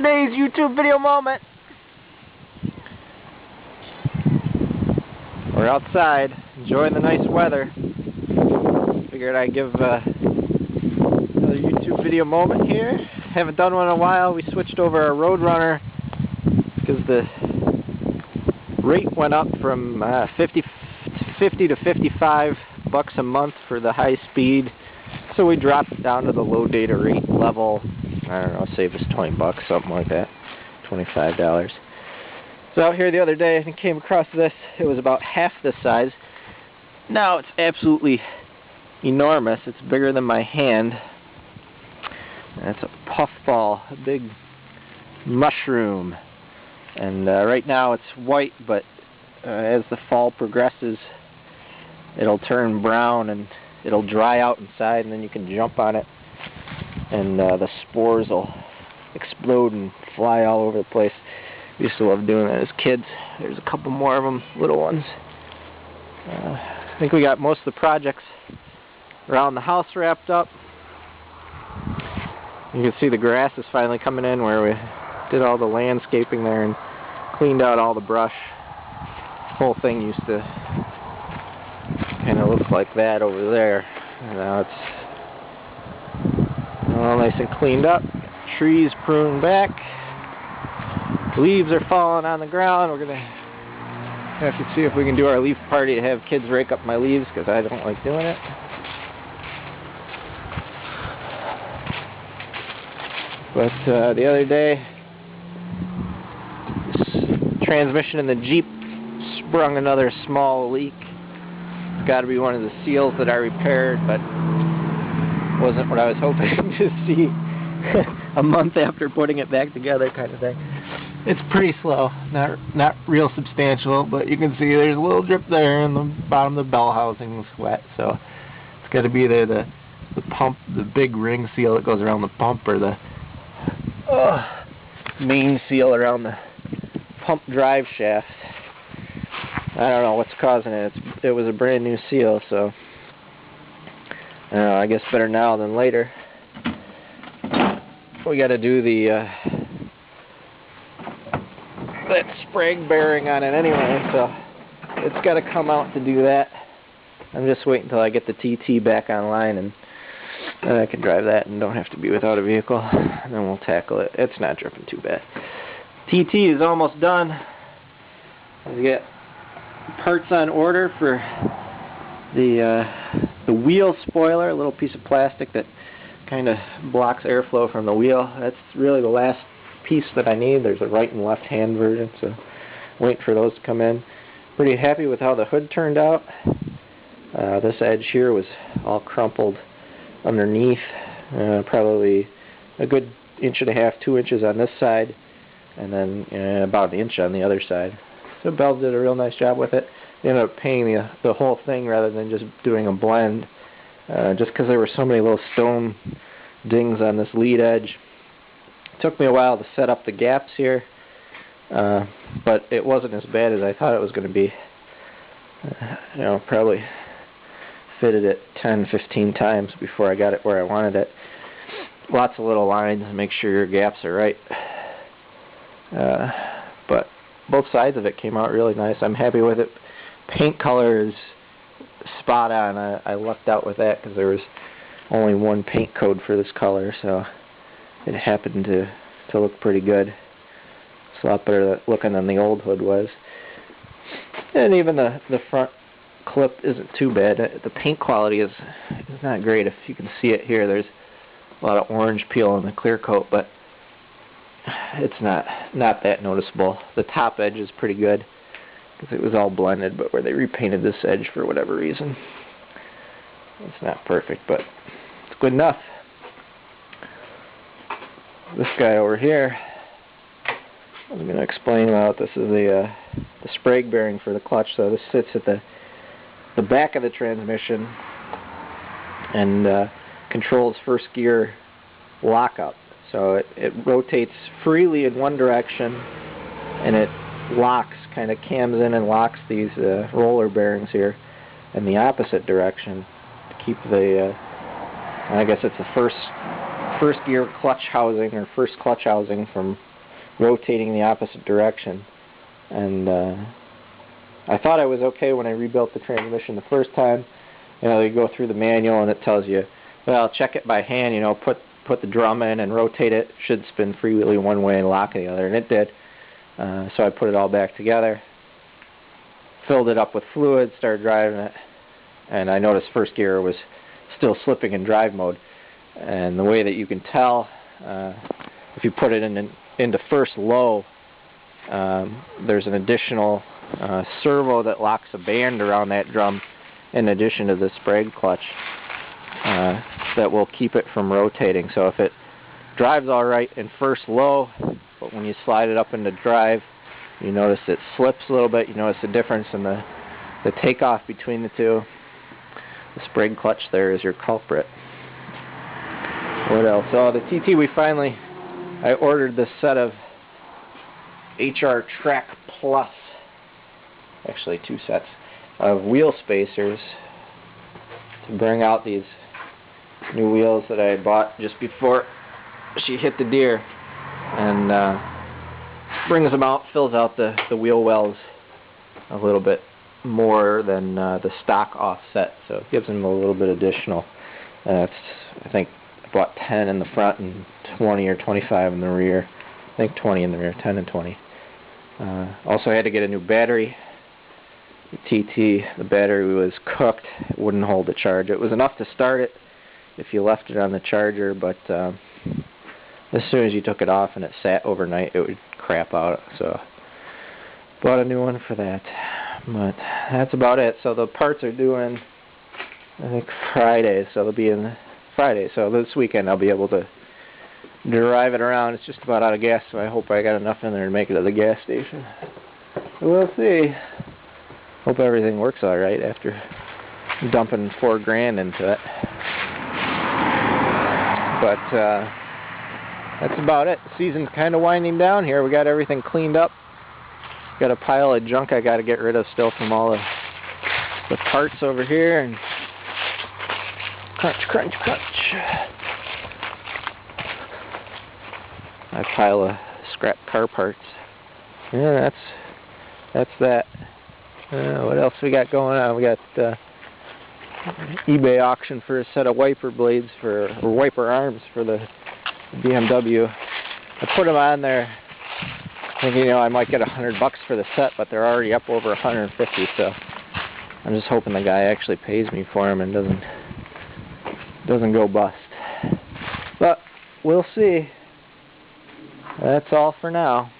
today's YouTube video moment. We're outside, enjoying the nice weather. Figured I'd give another YouTube video moment here. Haven't done one in a while. We switched over our Roadrunner because the rate went up from 50 to 55 bucks a month for the high speed. So we dropped it down to the low data rate level. I don't know, save us 20 bucks, something like that. $25. So out here the other day, I came across this. It was about half this size. Now it's absolutely enormous. It's bigger than my hand. And it's a puffball, a big mushroom. And right now it's white, but as the fall progresses, it'll turn brown and it'll dry out inside, and then you can jump on it, and the spores will explode and fly all over the place. We used to love doing that as kids. There's a couple more of them, little ones. I think we got most of the projects around the house wrapped up. You can see the grass is finally coming in where we did all the landscaping there and cleaned out all the brush. The whole thing used to kind of look like that over there. And now it's all nice and cleaned up. Trees pruned back. Leaves are falling on the ground. We're gonna have to see if we can do our leaf party to have kids rake up my leaves because I don't like doing it. But the other day, this transmission in the Jeep sprung another small leak. It's got to be one of the seals that I repaired, but wasn't what I was hoping to see a month after putting it back together, kind of thing. It's pretty slow, not real substantial, but you can see there's a little drip there, and the bottom of the bell housing is wet, so it's got to be there. The pump, the big ring seal that goes around the pump, or the main seal around the pump drive shaft. I don't know what's causing it. It was a brand new seal, so I don't know, I guess better now than later. We got to do the that spring bearing on it anyway, so it's got to come out to do that. I'm just waiting until I get the TT back online, and then I can drive that and don't have to be without a vehicle. And then we'll tackle it. It's not dripping too bad. TT is almost done. I get parts on order for the wheel spoiler, a little piece of plastic that kind of blocks airflow from the wheel. That's really the last piece that I need. There's a right and left hand version, so wait for those to come in. Pretty happy with how the hood turned out. This edge here was all crumpled underneath, probably a good 1.5 to 2 inches on this side, and then about 1 inch on the other side. So Bell did a real nice job with it. They ended up painting the whole thing rather than just doing a blend, just because there were so many little stone dings on this lead edge. It took me a while to set up the gaps here, but it wasn't as bad as I thought it was going to be. Probably fitted it 10-15 times before I got it where I wanted it. Lots of little lines to make sure your gaps are right. But both sides of it came out really nice. I'm happy with it. Paint color is spot on. I lucked out with that because there was only one paint code for this color, so it happened to look pretty good. It's a lot better looking than the old hood was. And even the front clip isn't too bad. The paint quality is not great. If you can see it here, there's a lot of orange peel on the clear coat, but it's not that noticeable. The top edge is pretty good because it was all blended, but where they repainted this edge for whatever reason, it's not perfect, but it's good enough. This guy over here, I'm going to explain about this. Is the Sprague bearing for the clutch. So this sits at the back of the transmission and controls first gear lockup. So it rotates freely in one direction, and it locks, kind of cams in and locks these roller bearings here in the opposite direction to keep the I guess it's the first gear clutch housing or first clutch housing from rotating the opposite direction. And I thought I was okay when I rebuilt the transmission the first time. You know, you go through the manual and it tells you, well, check it by hand, you know, put the drum in and rotate it. It should spin freewheeling one way and lock the other, and it did. So I put it all back together, filled it up with fluid, started driving it, and I noticed first gear was still slipping in drive mode. And the way that you can tell, if you put it into first low, there's an additional servo that locks a band around that drum in addition to the Sprague clutch that will keep it from rotating. So if it drives all right in first low, but when you slide it up into drive, you notice it slips a little bit. You notice the difference in the takeoff between the two. The Sprague clutch there is your culprit. What else? Oh, the TT, I ordered this set of HR Track Plus, actually 2 sets of wheel spacers to bring out these new wheels that I had bought just before she hit the deer, and brings them out, fills out the wheel wells a little bit more than the stock offset, so it gives them a little bit additional. I think I bought 10 in the front and 20 or 25 in the rear. I think 20 in the rear, 10 and 20. Also, I had to get a new battery. The TT, the battery was cooked. It wouldn't hold the charge. It was enough to start it if you left it on the charger, but as soon as you took it off and it sat overnight, it would crap out. So bought a new one for that. But that's about it. So the parts are due in, I think, Friday. So they'll be in Friday. So this weekend I'll be able to drive it around. It's just about out of gas, so I hope I got enough in there to make it to the gas station. We'll see. Hope everything works all right after dumping $4 grand into it. But that's about it. The season's kind of winding down here. We got everything cleaned up. Got a pile of junk I got to get rid of still from all the parts over here. And crunch, crunch, crunch. A pile of scrap car parts. Yeah, that's that. What else we got going on? We got eBay auction for a set of wiper blades or wiper arms for the BMW. I put them on there thinking, you know, I might get $100 for the set, but they're already up over 150. So I'm just hoping the guy actually pays me for them and doesn't go bust. But we'll see. That's all for now.